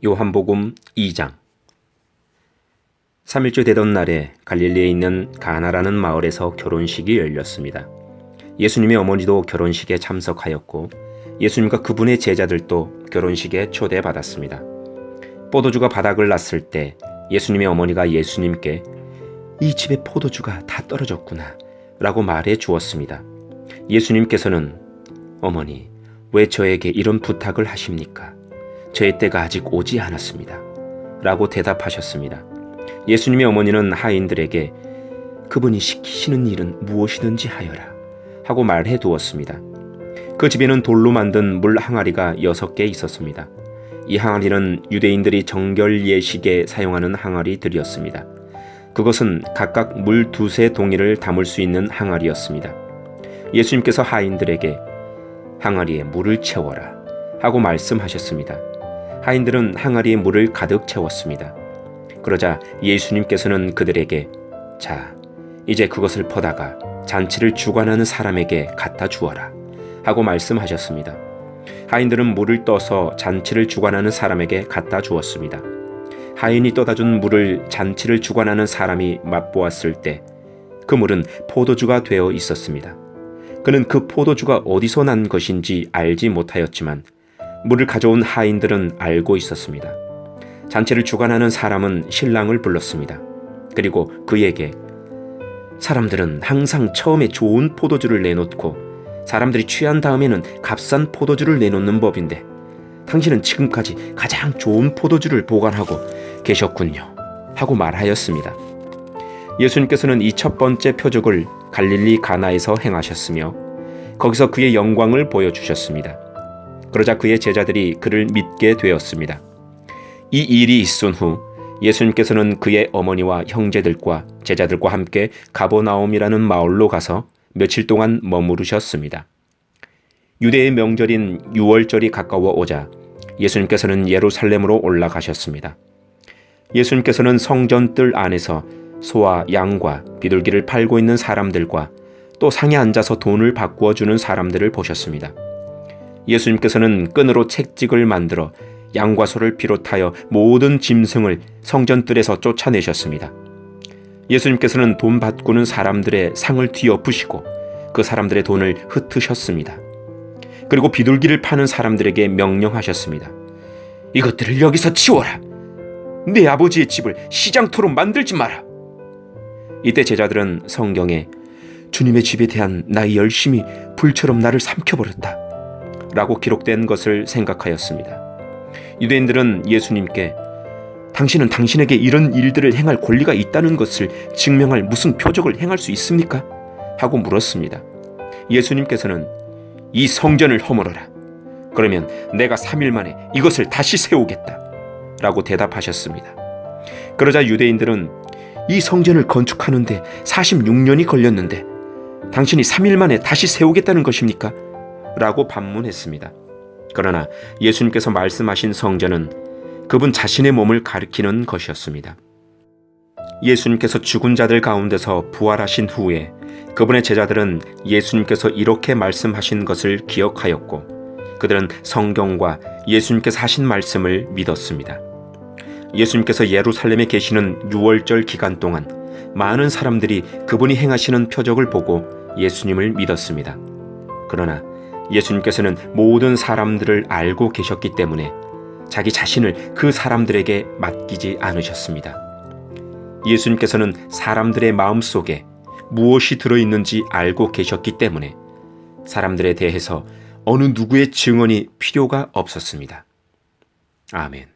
요한복음 2장. 3일째 되던 날에 갈릴리에 있는 가나라는 마을에서 결혼식이 열렸습니다. 예수님의 어머니도 결혼식에 참석하였고 예수님과 그분의 제자들도 결혼식에 초대받았습니다. 포도주가 바닥을 났을 때 예수님의 어머니가 예수님께 "이 집에 포도주가 다 떨어졌구나" 라고 말해 주었습니다. 예수님께서는 "어머니, 왜 저에게 이런 부탁을 하십니까? 저의 때가 아직 오지 않았습니다" 라고 대답하셨습니다. 예수님의 어머니는 하인들에게 "그분이 시키시는 일은 무엇이든지 하여라" 하고 말해 두었습니다. 그 집에는 돌로 만든 물 항아리가 6개 있었습니다. 이 항아리는 유대인들이 정결 예식에 사용하는 항아리들이었습니다. 그것은 각각 물 2세 동이를 담을 수 있는 항아리였습니다. 예수님께서 하인들에게 "항아리에 물을 채워라" 하고 말씀하셨습니다. 하인들은 항아리에 물을 가득 채웠습니다. 그러자 예수님께서는 그들에게 "자, 이제 그것을 퍼다가 잔치를 주관하는 사람에게 갖다 주어라" 하고 말씀하셨습니다. 하인들은 물을 떠서 잔치를 주관하는 사람에게 갖다 주었습니다. 하인이 떠다 준 물을 잔치를 주관하는 사람이 맛보았을 때 그 물은 포도주가 되어 있었습니다. 그는 그 포도주가 어디서 난 것인지 알지 못하였지만 물을 가져온 하인들은 알고 있었습니다. 잔치를 주관하는 사람은 신랑을 불렀습니다. 그리고 그에게 "사람들은 항상 처음에 좋은 포도주를 내놓고 사람들이 취한 다음에는 값싼 포도주를 내놓는 법인데 당신은 지금까지 가장 좋은 포도주를 보관하고 계셨군요" 하고 말하였습니다. 예수님께서는 이 첫 번째 표적을 갈릴리 가나에서 행하셨으며 거기서 그의 영광을 보여주셨습니다. 그러자 그의 제자들이 그를 믿게 되었습니다. 이 일이 있은 후 예수님께서는 그의 어머니와 형제들과 제자들과 함께 가버나움이라는 마을로 가서 며칠 동안 머무르셨습니다. 유대의 명절인 유월절이 가까워 오자 예수님께서는 예루살렘으로 올라가셨습니다. 예수님께서는 성전 뜰 안에서 소와 양과 비둘기를 팔고 있는 사람들과 또 상에 앉아서 돈을 바꾸어 주는 사람들을 보셨습니다. 예수님께서는 끈으로 채찍을 만들어 양과 소를 비롯하여 모든 짐승을 성전 뜰에서 쫓아내셨습니다. 예수님께서는 돈 바꾸는 사람들의 상을 뒤엎으시고 그 사람들의 돈을 흩으셨습니다. 그리고 비둘기를 파는 사람들에게 명령하셨습니다. "이것들을 여기서 치워라. 내 아버지의 집을 시장터로 만들지 마라." 이때 제자들은 성경에 "주님의 집에 대한 나의 열심이 불처럼 나를 삼켜버렸다" 라고 기록된 것을 생각하였습니다. 유대인들은 예수님께 "당신은 당신에게 이런 일들을 행할 권리가 있다는 것을 증명할 무슨 표적을 행할 수 있습니까?" 하고 물었습니다. 예수님께서는 "이 성전을 허물어라. 그러면 내가 3일 만에 이것을 다시 세우겠다" 라고 대답하셨습니다. 그러자 유대인들은 "이 성전을 건축하는데 46년이 걸렸는데 당신이 3일 만에 다시 세우겠다는 것입니까?" 라고 반문했습니다. 그러나 예수님께서 말씀하신 성전은 그분 자신의 몸을 가리키는 것이었습니다. 예수님께서 죽은 자들 가운데서 부활하신 후에 그분의 제자들은 예수님께서 이렇게 말씀하신 것을 기억하였고 그들은 성경과 예수님께서 하신 말씀을 믿었습니다. 예수님께서 예루살렘에 계시는 유월절 기간 동안 많은 사람들이 그분이 행하시는 표적을 보고 예수님을 믿었습니다. 그러나 예수님께서는 모든 사람들을 알고 계셨기 때문에 자기 자신을 그 사람들에게 맡기지 않으셨습니다. 예수님께서는 사람들의 마음속에 무엇이 들어있는지 알고 계셨기 때문에 사람들에 대해서 어느 누구의 증언이 필요가 없었습니다. 아멘.